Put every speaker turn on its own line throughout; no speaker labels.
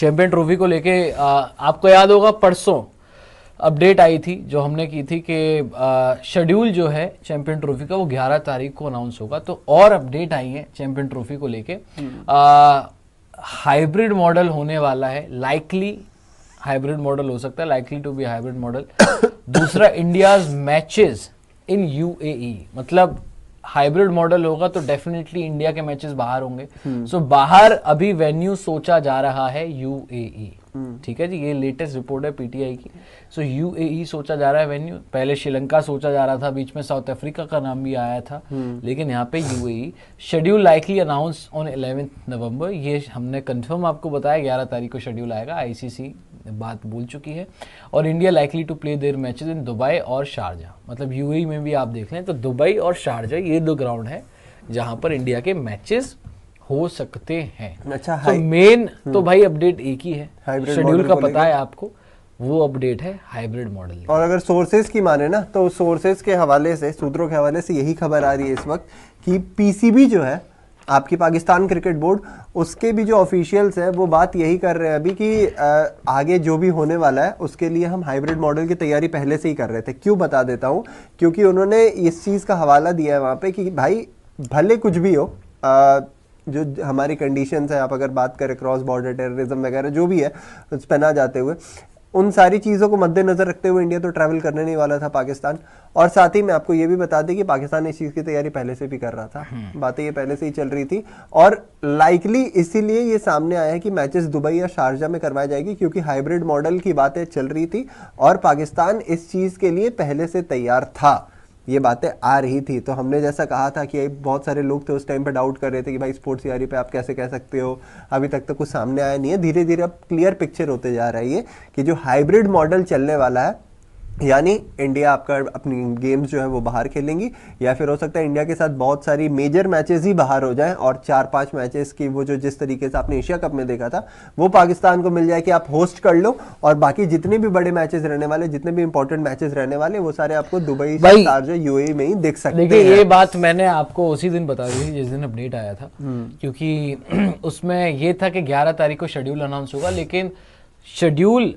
Champion trophy को लेके आपको याद होगा परसों अपडेट आई थी जो हमने की थी कि शेड्यूल जो है चैंपियन ट्रॉफी का वो 11 तारीख को अनाउंस होगा। तो और अपडेट आई है चैंपियन ट्रॉफी को लेके, हाइब्रिड मॉडल होने वाला है, लाइकली हाइब्रिड मॉडल हो सकता है, likely to be hybrid model. दूसरा, इंडियाज मैचेस इन यूएई, मतलब हाइब्रिड मॉडल होगा तो डेफिनेटली इंडिया के मैचेस बाहर होंगे। सो बाहर अभी वेन्यू सोचा जा रहा है यूएई, ठीक है जी, ये लेटेस्ट रिपोर्ट है पीटीआई की। सो यूएई सोचा जा रहा है वेन्यू। पहले श्रीलंका सोचा जा रहा था, बीच में साउथ अफ्रीका का नाम भी आया था, लेकिन यहाँ पे UAE. Schedule likely announce on 11 नवंबर, ये हमने कंफर्म आपको बताया 11 तारीख को शेड्यूल आएगा, आईसीसी बात बोल चुकी है। और India likely to play their matches in Dubai और शारजा, मतलब यूएई में भी आप देख लें तो दुबई और शारजा ये दो ग्राउंड है जहां पर इंडिया के मैचेस हो सकते हैं।
अच्छा,
तो मेन तो भाई अपडेट एक ही है, शेड्यूल का पता है आपको, वो अपडेट है हाइब्रिड मॉडल।
और अगर सोर्सेज की माने ना तो सोर्सेज के हवाले से, सूत्रों के हवाले से यही खबर आ रही है इस वक्त कि पीसीबी जो है आपकी पाकिस्तान क्रिकेट बोर्ड, उसके भी जो ऑफिशियल्स हैं वो बात यही कर रहे हैं अभी कि आगे जो भी होने वाला है उसके लिए हम हाइब्रिड मॉडल की तैयारी पहले से ही कर रहे थे। क्यों बता देता हूँ, क्योंकि उन्होंने इस चीज़ का हवाला दिया है वहाँ पे कि भाई भले कुछ भी हो, जो हमारी कंडीशंस है, आप अगर बात करें क्रॉस बॉर्डर टेररिज्म वगैरह जो भी है उस पर ना जाते हुए, उन सारी चीज़ों को मद्देनजर रखते हुए इंडिया तो ट्रैवल करने नहीं वाला था पाकिस्तान। और साथ ही मैं आपको ये भी बता दें कि पाकिस्तान इस चीज़ की तैयारी पहले से भी कर रहा था, बातें ये पहले से ही चल रही थी। और लाइकली इसीलिए ये सामने आया है कि मैचेस दुबई या शारजा में करवाई जाएगी, क्योंकि हाइब्रिड मॉडल की बातें चल रही थी और पाकिस्तान इस चीज़ के लिए पहले से तैयार था, ये बातें आ रही थी। तो हमने जैसा कहा था कि बहुत सारे लोग थे उस टाइम पे डाउट कर रहे थे कि भाई स्पोर्ट्स तैयारी पे आप कैसे कह सकते हो, अभी तक तो कुछ सामने आया नहीं है। धीरे धीरे अब क्लियर पिक्चर होते जा रहा है ये कि जो हाइब्रिड मॉडल चलने वाला है, यानी इंडिया आपका अपनी गेम्स जो है वो बाहर खेलेंगी, या फिर हो सकता है इंडिया के साथ बहुत सारी मेजर मैचेस ही बाहर हो जाएं और 4-5 मैचेस की वो जो जिस तरीके से आपने एशिया कप में देखा था वो पाकिस्तान को मिल जाए कि आप होस्ट कर लो, और बाकी जितने भी बड़े मैचेस रहने वाले, जितने भी इंपॉर्टेंट मैचेस रहने वाले, वो सारे आपको दुबई, शारजा, यूएई में ही देख सकते हैं।
देखिए ये बात मैंने आपको उसी दिन बता दी थी जिस दिन अपडेट आया था, क्योंकि उसमें ये था कि 11 तारीख को शेड्यूल अनाउंस होगा, लेकिन शेड्यूल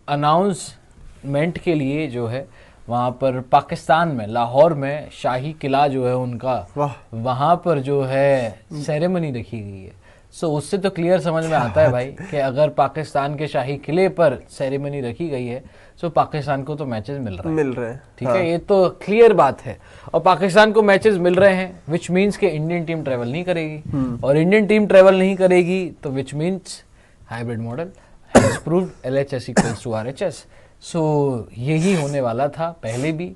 अनाउंसमेंट के लिए जो है वहाँ पर पाकिस्तान में, लाहौर में शाही किला जो है उनका, वहाँ पर जो है सेरेमनी रखी गई है। सो उससे तो क्लियर समझ में आता है भाई कि अगर पाकिस्तान के शाही किले पर सेरेमनी रखी गई है तो पाकिस्तान को तो मैचेस मिल रहे हैं, ठीक है, ये तो क्लियर बात है। और पाकिस्तान को मैचेस मिल रहे हैं विच मीन्स कि इंडियन टीम ट्रेवल नहीं करेगी, और इंडियन टीम ट्रेवल नहीं करेगी तो which means hybrid model has proved LHS equals to RHS। So यही होने वाला था पहले भी,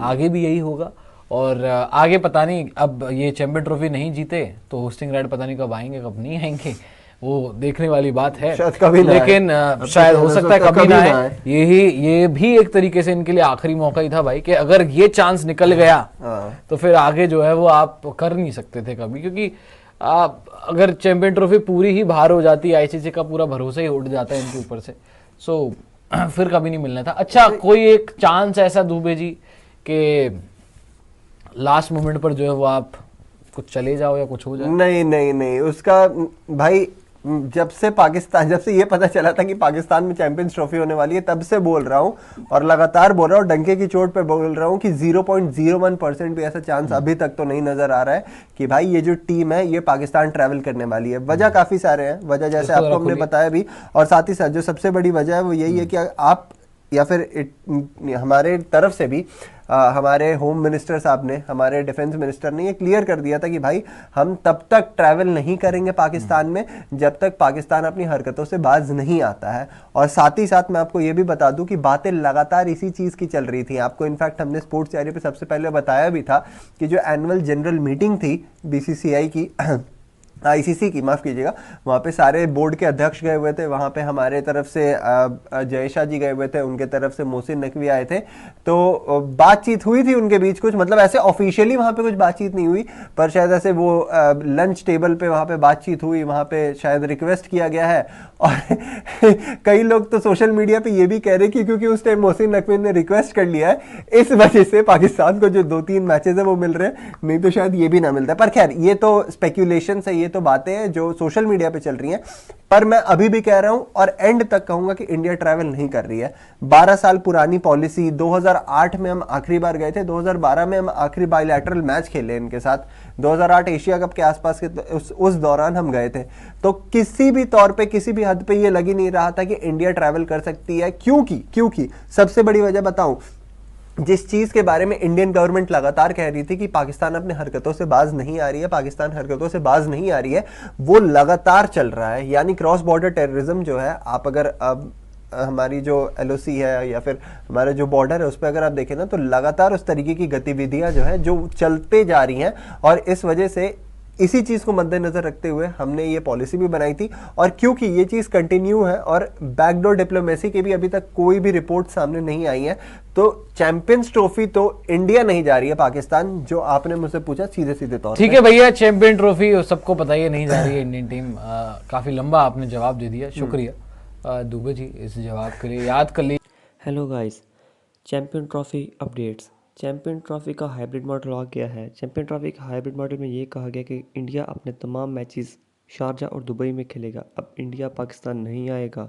आगे भी यही होगा। और आगे पता नहीं, अब ये चैंपियन ट्रॉफी नहीं जीते तो होस्टिंग राइट पता नहीं कब आएंगे कब नहीं आएंगे, वो देखने वाली बात है,
शायद कभी ना,
लेकिन शायद हो सकता है कभी ना आए। ये भी एक तरीके से इनके लिए आखिरी मौका ही था भाई कि अगर ये चांस निकल गया तो फिर आगे जो है वो आप कर नहीं सकते थे कभी, क्योंकि आप अगर चैंपियन ट्रॉफी पूरी ही बाहर हो जाती, आईसीसी का पूरा भरोसा ही उठ जाता है इनके ऊपर से, सो फिर कभी नहीं मिलना था। अच्छा, कोई एक चांस ऐसा दुबे जी कि लास्ट मोमेंट पर जो है वो आप कुछ चले जाओ या कुछ हो जाए?
नहीं, उसका भाई जब से ये पता चला था कि पाकिस्तान में चैंपियंस ट्रॉफी होने वाली है, तब से बोल रहा हूँ और लगातार बोल रहा हूँ, डंके की चोट पे बोल रहा हूँ कि 0.01% भी ऐसा चांस अभी तक तो नहीं नजर आ रहा है कि भाई ये जो टीम है ये पाकिस्तान ट्रैवल करने वाली है। वजह काफी सारे हैं, वजह जैसे आपको हमने बताया भी, और साथ ही साथ जो सबसे बड़ी वजह है वो यही है कि आप या फिर हमारे तरफ से भी हमारे होम मिनिस्टर साहब ने, हमारे डिफेंस मिनिस्टर ने ये क्लियर कर दिया था कि भाई हम तब तक ट्रैवल नहीं करेंगे पाकिस्तान में जब तक पाकिस्तान अपनी हरकतों से बाज नहीं आता है। और साथ ही साथ मैं आपको ये भी बता दूं कि बातें लगातार इसी चीज़ की चल रही थी। आपको इनफैक्ट हमने स्पोर्ट्स तैयारी पे सबसे पहले बताया भी था कि जो एनुअल जनरल मीटिंग थी BCCI की, ICC की, माफ़ कीजिएगा, वहाँ पे सारे बोर्ड के अध्यक्ष गए हुए थे, वहाँ पे हमारे तरफ से जय शाह जी गए हुए थे, उनके तरफ से मोहसिन नकवी आए थे, तो बातचीत हुई थी उनके बीच कुछ, मतलब ऐसे ऑफिशियली वहाँ पे कुछ बातचीत नहीं हुई, पर शायद ऐसे वो लंच टेबल पे वहाँ पे बातचीत हुई, वहाँ पे शायद रिक्वेस्ट किया गया है। और कई लोग तो सोशल मीडिया पे ये भी कह रहे कि क्योंकि उस टाइम मोहसिन नकवी ने रिक्वेस्ट कर लिया है इस वजह से पाकिस्तान को जो 2-3 मैचेस है वो मिल रहे हैं, नहीं तो शायद ये भी ना मिलता। पर खैर ये तो स्पेक्यूलेशन है, ये तो बातें हैं जो सोशल मीडिया पे चल रही हैं, पर मैं अभी भी कह रहा हूं और एंड तक कहूंगा कि इंडिया ट्रैवल नहीं कर रही है। 12 साल पुरानी पॉलिसी, 2008 में हम आखिरी बार गए थे, 2012 में हम आखिरी बायलैटरल मैच खेले इनके साथ, 2008 एशिया कप के आसपास के उस दौरान हम गए थे। तो किसी भी तौर पे, किसी भी हद पे ये लग ही नहीं रहा था कि इंडिया ट्रैवल कर सकती है। क्योंकि सबसे बड़ी वजह बताऊं, जिस चीज के बारे में इंडियन गवर्नमेंट लगातार कह रही थी कि पाकिस्तान अपने हरकतों से बाज नहीं आ रही है, पाकिस्तान हरकतों से बाज नहीं आ रही है, वो लगातार चल रहा है। यानी क्रॉस बॉर्डर टेररिज्म जो है, आप अगर अब हमारी जो एलओसी है या फिर हमारे जो बॉर्डर है उस पर अगर आप देखें ना, तो लगातार उस तरीके की गतिविधियां जो है जो चलते जा रही हैं। और इस वजह से इसी चीज को मद्देनजर रखते हुए हमने ये पॉलिसी भी बनाई थी। और क्योंकि ये चीज कंटिन्यू है और बैकडोर डिप्लोमेसी की भी अभी तक कोई भी रिपोर्ट सामने नहीं आई है, तो चैंपियंस ट्रॉफी तो इंडिया नहीं जा रही है, पाकिस्तान, जो आपने मुझसे पूछा सीधे सीधे तौर
ठीक है भैया, चैंपियन ट्रॉफी सबको पता ही नहीं जा रही है इंडियन टीम। काफी लंबा आपने जवाब दे दिया, शुक्रिया दुबे जी इस जवाब के लिए। याद कर लीजिए।
Hello guys, champion trophy updates. Champion trophy का हाइब्रिड मॉडल आ गया है। चैंपियन ट्रॉफी का हाइब्रिड मॉडल में ये कहा गया कि इंडिया अपने तमाम मैचेस शारजा और दुबई में खेलेगा। अब इंडिया पाकिस्तान नहीं आएगा।